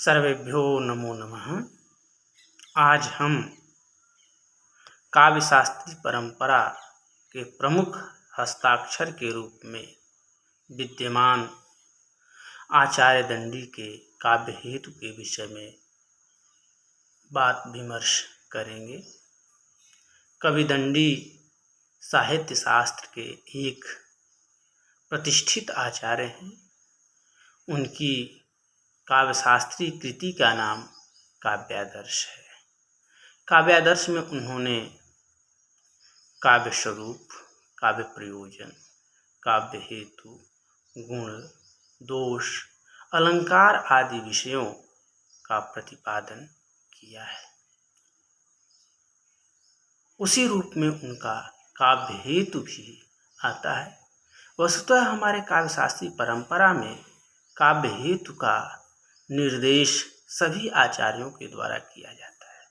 सर्वेभ्यो नमो नमः। आज हम काव्य शास्त्री परंपरा के प्रमुख हस्ताक्षर के रूप में विद्यमान आचार्य दंडी के काव्य हेतु के विषय में बात विमर्श करेंगे। कवि दंडी साहित्य शास्त्र के एक प्रतिष्ठित आचार्य हैं। उनकी काव्यशास्त्री कृति का नाम काव्यादर्श है। काव्यादर्श में उन्होंने काव्य स्वरूप, काव्य प्रयोजन, काव्य हेतु, गुण, दोष, अलंकार आदि विषयों का प्रतिपादन किया है। उसी रूप में उनका काव्य हेतु भी आता है। वस्तुतः हमारे काव्यशास्त्री परंपरा में काव्य हेतु का निर्देश सभी आचार्यों के द्वारा किया जाता है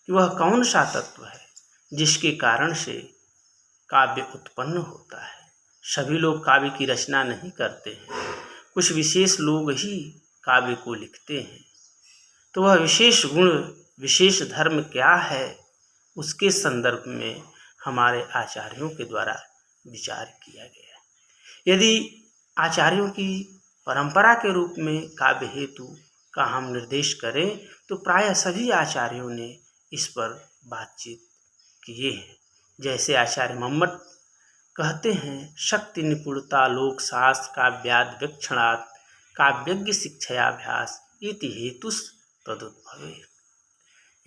कि वह कौन सा तत्व है जिसके कारण से काव्य उत्पन्न होता है। सभी लोग काव्य की रचना नहीं करते हैं, कुछ विशेष लोग ही काव्य को लिखते हैं। तो वह विशेष गुण, विशेष धर्म क्या है, उसके संदर्भ में हमारे आचार्यों के द्वारा विचार किया गया। यदि आचार्यों की परंपरा के रूप में काव्य हेतु का हम निर्देश करें तो प्रायः सभी आचार्यों ने इस पर बातचीत किए हैं। जैसे आचार्य मम्मट कहते हैं, शक्ति निपुणता लोक शास्त्र काव्याद वीक्षणात् काव्यज्ञ शिक्षाभ्यास इति हेतुस् तदुद्भवे।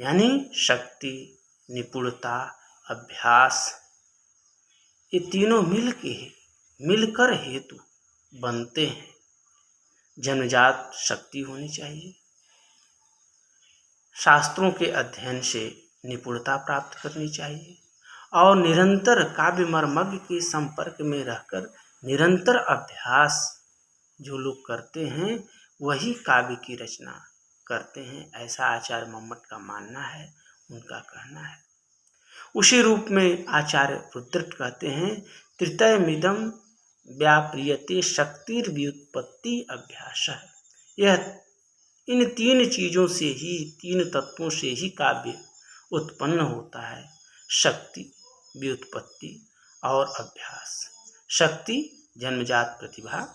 यानी शक्ति, निपुणता, अभ्यास, ये तीनों मिलकर हेतु बनते हैं। जन्मजात शक्ति होनी चाहिए, शास्त्रों के अध्ययन से निपुणता प्राप्त करनी चाहिए और निरंतर काव्य मर्मज्ञ के संपर्क में रहकर निरंतर अभ्यास जो लोग करते हैं वही काव्य की रचना करते हैं। ऐसा आचार्य मम्मट का मानना है, उनका कहना है। उसी रूप में आचार्य रुद्रट कहते हैं, तृतीयमिदं व्याप्रियते शक्तिर्व्युत्पत्ति अभ्यासः। यह इन तीन चीज़ों से ही, तीन तत्वों से ही काव्य उत्पन्न होता है, शक्ति, व्युत्पत्ति और अभ्यास। शक्ति जन्मजात प्रतिभा,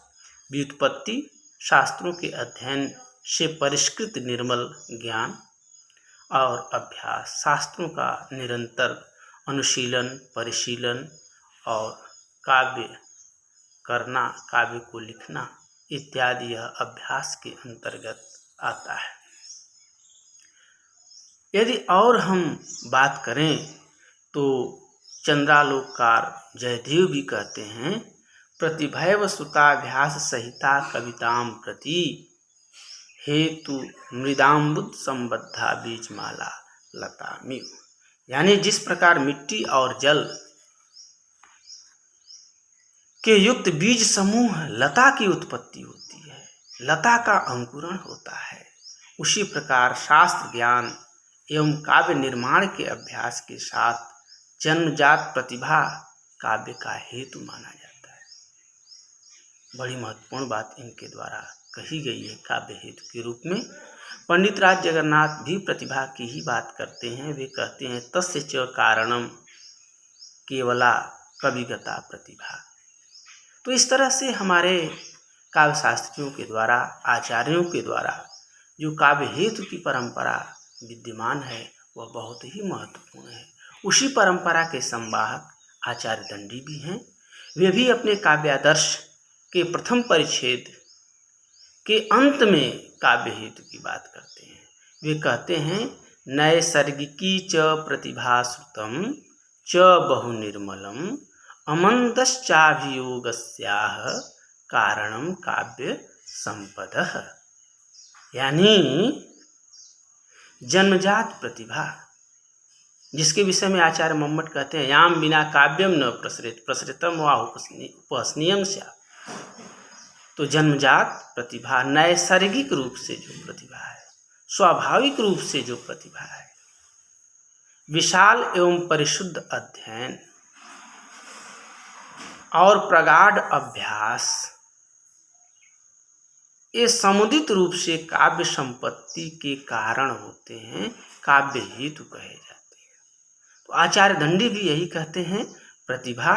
व्युत्पत्ति शास्त्रों के अध्ययन से परिष्कृत निर्मल ज्ञान और अभ्यास शास्त्रों का निरंतर अनुशीलन, परिशीलन और काव्य करना, काव्य को लिखना इत्यादि यह अभ्यास के अंतर्गत आता है। यदि और हम बात करें तो चंद्रालोककार जयदेव भी कहते हैं, प्रतिभैव सुताभ्यास सहिता कविताम प्रति हेतु मृदाम्बुद संबद्धा बीजमाला लतामिव। यानी जिस प्रकार मिट्टी और जल के युक्त बीज समूह लता की उत्पत्ति होती है, लता का अंकुरण होता है, उसी प्रकार शास्त्र ज्ञान एवं काव्य निर्माण के अभ्यास के साथ जन्मजात प्रतिभा काव्य का हेतु माना जाता है। बड़ी महत्वपूर्ण बात इनके द्वारा कही गई है काव्य हेतु के रूप में। पंडित राज जगन्नाथ भी प्रतिभा की ही बात करते हैं। वे कहते हैं, तस्य च कारणम केवला कविगता प्रतिभा। तो इस तरह से हमारे काव्य शास्त्रियों के द्वारा, आचार्यों के द्वारा जो काव्य हेतु की परंपरा विद्यमान है वह बहुत ही महत्वपूर्ण है। उसी परंपरा के संवाहक आचार्य दंडी भी हैं। वे भी अपने काव्यादर्श के प्रथम परिच्छेद के अंत में काव्य हेतु की बात करते हैं। वे कहते हैं, नैसर्गिकी च प्रतिभा श्रुतम च बहुनिर्मलम अमंतश्चाभियोगस्याह कारणम काव्य संपदः। यानी जन्मजात प्रतिभा, जिसके विषय में आचार्य मम्मट कहते हैं, याम बिना काव्यम न प्रसृत प्रसृतम वा उपस्नीयम स्यात्। तो जन्मजात प्रतिभा, नैसर्गिक रूप से जो प्रतिभा है, स्वाभाविक रूप से जो प्रतिभा है, विशाल एवं परिशुद्ध अध्ययन और प्रगाढ़ अभ्यास, ये समुदित रूप से काव्य संपत्ति के कारण होते हैं, काव्य हेतु कहे जाते हैं। तो आचार्य दंडी भी यही कहते हैं, प्रतिभा,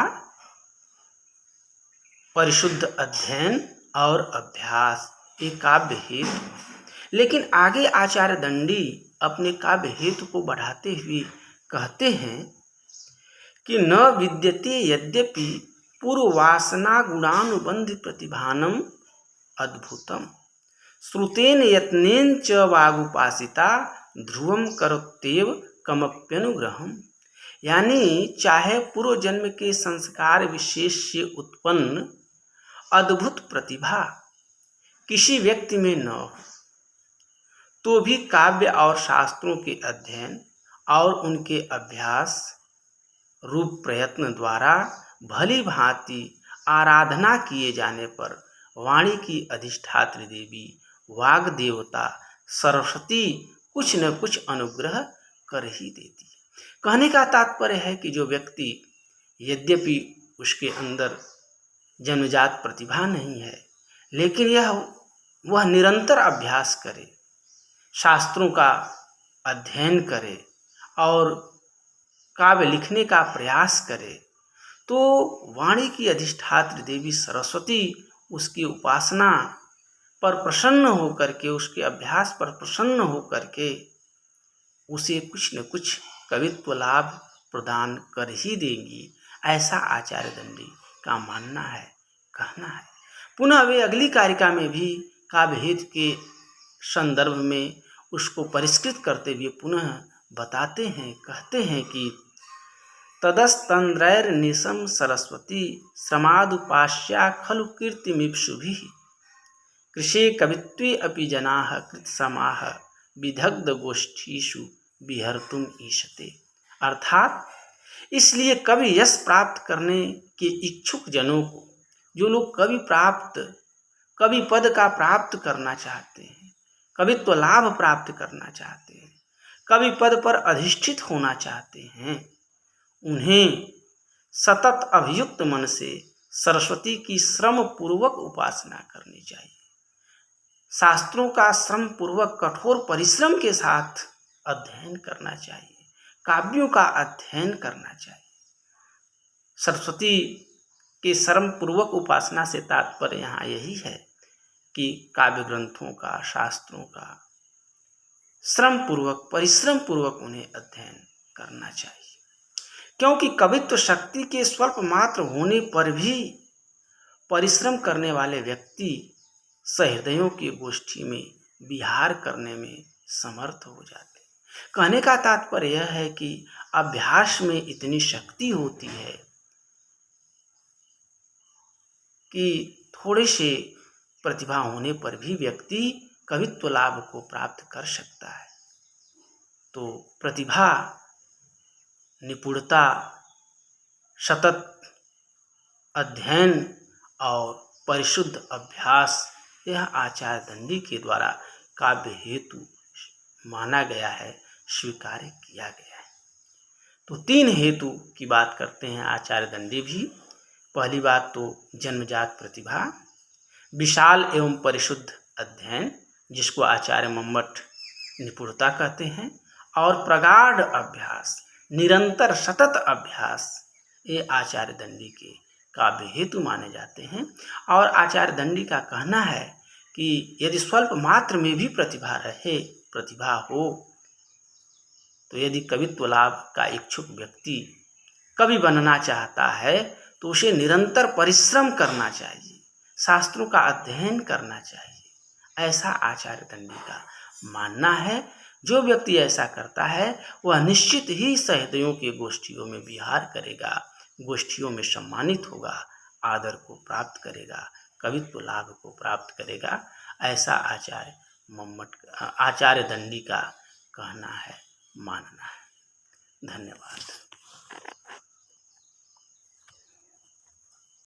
परिशुद्ध अध्ययन और अभ्यास ये काव्य हेतु। लेकिन आगे आचार्य दंडी अपने काव्य हेतु को बढ़ाते हुए कहते हैं कि न विद्यते यद्यपि पूर्ववासना गुणानुबंध प्रतिभानम अद्भुतम श्रुतेन यत्नेन च वागुपासिता ध्रुवम करोत्येव कमप्यनुग्रहम। यानी चाहे पूर्व जन्म के संस्कार विशेष से उत्पन्न अद्भुत प्रतिभा किसी व्यक्ति में न हो, तो भी काव्य और शास्त्रों के अध्ययन और उनके अभ्यास रूप प्रयत्न द्वारा भली भांति आराधना किए जाने पर वाणी की अधिष्ठात्री देवी वाग देवता सरस्वती कुछ न कुछ अनुग्रह कर ही देती है। कहने का तात्पर्य है कि जो व्यक्ति यद्यपि उसके अंदर जन्मजात प्रतिभा नहीं है, लेकिन वह निरंतर अभ्यास करे, शास्त्रों का अध्ययन करे और काव्य लिखने का प्रयास करे, तो वाणी की अधिष्ठात्री देवी सरस्वती उसकी उपासना पर प्रसन्न होकर के, उसके अभ्यास पर प्रसन्न होकर के उसे कुछ न कुछ कवित्व लाभ प्रदान कर ही देंगी, ऐसा आचार्य दंडी का मानना है, कहना है। पुनः वे अगली कारिका में भी काव्य हेतु के संदर्भ में उसको परिष्कृत करते हुए पुनः बताते हैं, कहते हैं कि तदस्तंद्रैर्निशम सरस्वती श्रमादुपास्या खलु कीर्तिमीप्सुभिः कृषे कवित्वे अपि जनाः कृतसमाः विदग्ध गोष्ठीषु विहर्तुम ईशते। अर्थात इसलिए कवि यश प्राप्त करने के इच्छुक जनों को, जो लोग कवि पद का प्राप्त करना चाहते हैं, कवित्व लाभ प्राप्त करना चाहते हैं, कवि पद पर अधिष्ठित होना चाहते हैं, उन्हें सतत अभियुक्त मन से सरस्वती की श्रम पूर्वक उपासना करनी चाहिए। शास्त्रों का श्रम पूर्वक कठोर परिश्रम के साथ अध्ययन करना चाहिए, काव्यों का अध्ययन करना चाहिए। सरस्वती के श्रम पूर्वक उपासना से तात्पर्य यहाँ यही है कि काव्य ग्रंथों का, शास्त्रों का श्रम पूर्वक, परिश्रम पूर्वक उन्हें अध्ययन करना चाहिए। क्योंकि कवित्व शक्ति के स्वल्प मात्र होने पर भी परिश्रम करने वाले व्यक्ति सहृदयों की गोष्ठी में विहार करने में समर्थ हो जाते। कहने का तात्पर्य यह है कि अभ्यास में इतनी शक्ति होती है कि थोड़े से प्रतिभा होने पर भी व्यक्ति कवित्व लाभ को प्राप्त कर सकता है। तो प्रतिभा, निपुणता, सतत अध्ययन और परिशुद्ध अभ्यास, यह आचार्य दंडी के द्वारा काव्य हेतु माना गया है, स्वीकार किया गया है। तो 3 हेतु की बात करते हैं आचार्य दंडी भी। पहली बात तो जन्मजात प्रतिभा, विशाल एवं परिशुद्ध अध्ययन जिसको आचार्य मम्मट निपुणता कहते हैं, और प्रगाढ़ अभ्यास, निरंतर सतत अभ्यास, ये आचार्य दंडी के काव्य हेतु माने जाते हैं। और आचार्य दंडी का कहना है कि यदि स्वल्प मात्र में भी प्रतिभा हो, तो यदि कवित्व लाभ का इच्छुक व्यक्ति कवि बनना चाहता है तो उसे निरंतर परिश्रम करना चाहिए, शास्त्रों का अध्ययन करना चाहिए, ऐसा आचार्य दंडी का मानना है। जो व्यक्ति ऐसा करता है वह निश्चित ही सहृदयों के गोष्ठियों में विहार करेगा, गोष्ठियों में सम्मानित होगा, आदर को प्राप्त करेगा, कवित्व लाभ को प्राप्त करेगा, ऐसा आचार्य दंडी का कहना है, मानना है। धन्यवाद।